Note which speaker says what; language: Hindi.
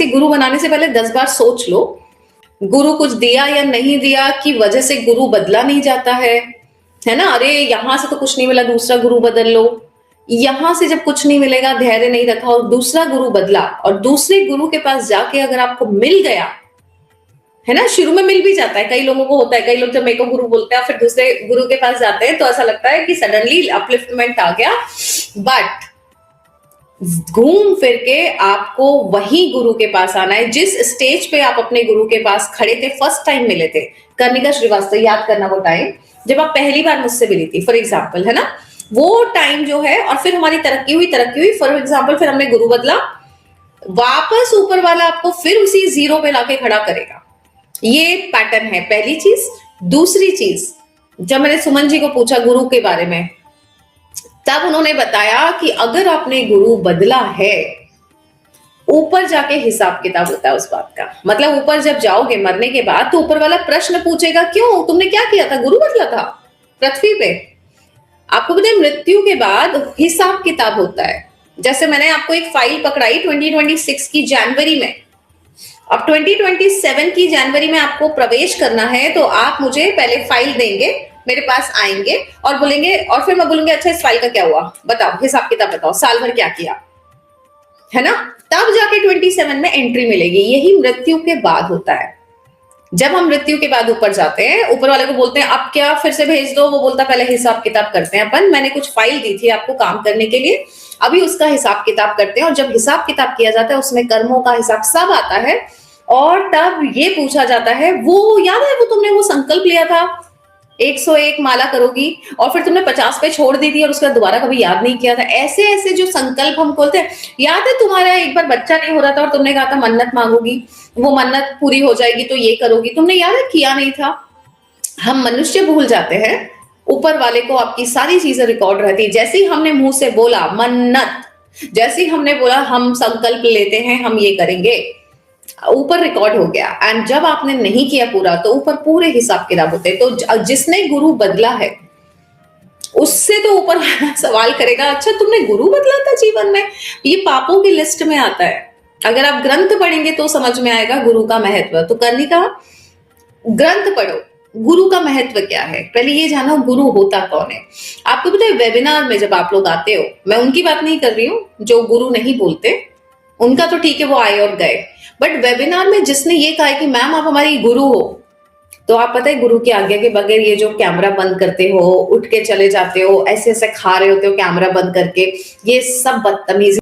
Speaker 1: गुरु बनाने से पहले 10 बार सोच लो, गुरु कुछ दिया या नहीं दिया की वजह से गुरु बदला नहीं जाता है ना? अरे यहां से तो कुछ नहीं मिला, दूसरा गुरु बदल लो। यहां से जब कुछ नहीं मिलेगा, धैर्य नहीं रखा और दूसरा गुरु बदला और दूसरे गुरु के पास जाके अगर आपको मिल गया, है ना, शुरू में मिल भी जाता है, कई लोगों को होता है, कई लोग जब मेरे को गुरु बोलते हैं फिर दूसरे गुरु के पास जाते हैं तो ऐसा लगता है कि सडनली अपलिफ्टमेंट आ गया, बट घूम फिर के आपको वही गुरु के पास आना है जिस स्टेज पे आप अपने गुरु के पास खड़े थे, फर्स्ट टाइम मिले थे। कर्णिका श्रीवास्तव, याद करना वो टाइम जब आप पहली बार मुझसे मिली थी, फॉर एग्जाम्पल, है ना, वो टाइम जो है, और फिर हमारी तरक्की हुई, फॉर एग्जाम्पल फिर हमने गुरु बदला, वापस ऊपर वाला आपको फिर उसी जीरो पे लाके खड़ा करेगा। ये पैटर्न है, पहली चीज। दूसरी चीज, जब मैंने सुमन जी को पूछा गुरु के बारे में, तब उन्होंने बताया कि अगर आपने गुरु बदला है, ऊपर जाके हिसाब किताब होता है उस बात का। मतलब ऊपर जब जाओगे मरने के बाद तो ऊपर वाला प्रश्न पूछेगा, क्यों, तुमने क्या किया था, गुरु बदला था पृथ्वी पे। आपको पता है मृत्यु के बाद हिसाब किताब होता है। जैसे मैंने आपको एक फाइल पकड़ाई 2026 की जनवरी में, अब 2027 की जनवरी में आपको प्रवेश करना है, तो आप मुझे पहले फाइल देंगे, मेरे पास आएंगे और बोलेंगे, और फिर मैं बोलूंगी अच्छा इस फाइल का क्या हुआ, बताओ, हिसाब किताब बताओ, साल भर क्या किया, है ना, तब जाके 27 में एंट्री मिलेगी। यही मृत्यु के बाद होता है। जब हम मृत्यु के बाद ऊपर जाते हैं, ऊपर वाले को बोलते हैं अब क्या फिर से भेज दो, वो बोलता पहले हिसाब किताब करते हैं अपन, मैंने कुछ फाइल दी थी आपको काम करने के लिए, अभी उसका हिसाब किताब करते हैं। और जब हिसाब किताब किया जाता है उसमें कर्मों का हिसाब सब आता है, और तब ये पूछा जाता है, वो याद है वो तुमने वो संकल्प लिया था 101 माला करोगी और फिर तुमने 50 पे छोड़ दी थी और उसका दोबारा कभी याद नहीं किया था। ऐसे ऐसे जो संकल्प हम बोलते हैं, याद है तुम्हारा एक बार बच्चा नहीं हो रहा था और तुमने कहा था मन्नत मांगोगी, वो मन्नत पूरी हो जाएगी तो ये करोगी, तुमने याद है किया नहीं था। हम मनुष्य भूल जाते हैं, ऊपर वाले को आपकी सारी चीजें रिकॉर्ड रहती है। जैसे ही हमने मुंह से बोला मन्नत, जैसे ही हमने बोला हम संकल्प लेते हैं हम ये करेंगे, ऊपर रिकॉर्ड हो गया। एंड जब आपने नहीं किया पूरा तो ऊपर पूरे हिसाब किताब होते। तो जिसने गुरु बदला है उससे तो ऊपर सवाल करेगा, अच्छा तुमने गुरु बदला था जीवन में, ये पापों की लिस्ट में आता है। अगर आप ग्रंथ पढ़ेंगे तो समझ में आएगा गुरु का महत्व। तो कर्णिका, ग्रंथ पढ़ो, गुरु का महत्व क्या है, पहले ये जानो गुरु होता कौन है। आपको पता है वेबिनार में जब आप लोग आते हो, मैं उनकी बात नहीं कर रही हूँ जो गुरु नहीं बोलते, उनका तो ठीक है वो आए और गए, बट वेबिनार में जिसने ये कहा है कि मैम आप हमारी गुरु हो, तो आप पता है गुरु की आज्ञा के बगैर ये जो कैमरा बंद करते हो, उठ के चले जाते हो, ऐसे ऐसे खा रहे होते हो कैमरा बंद करके, ये सब बदतमीजी।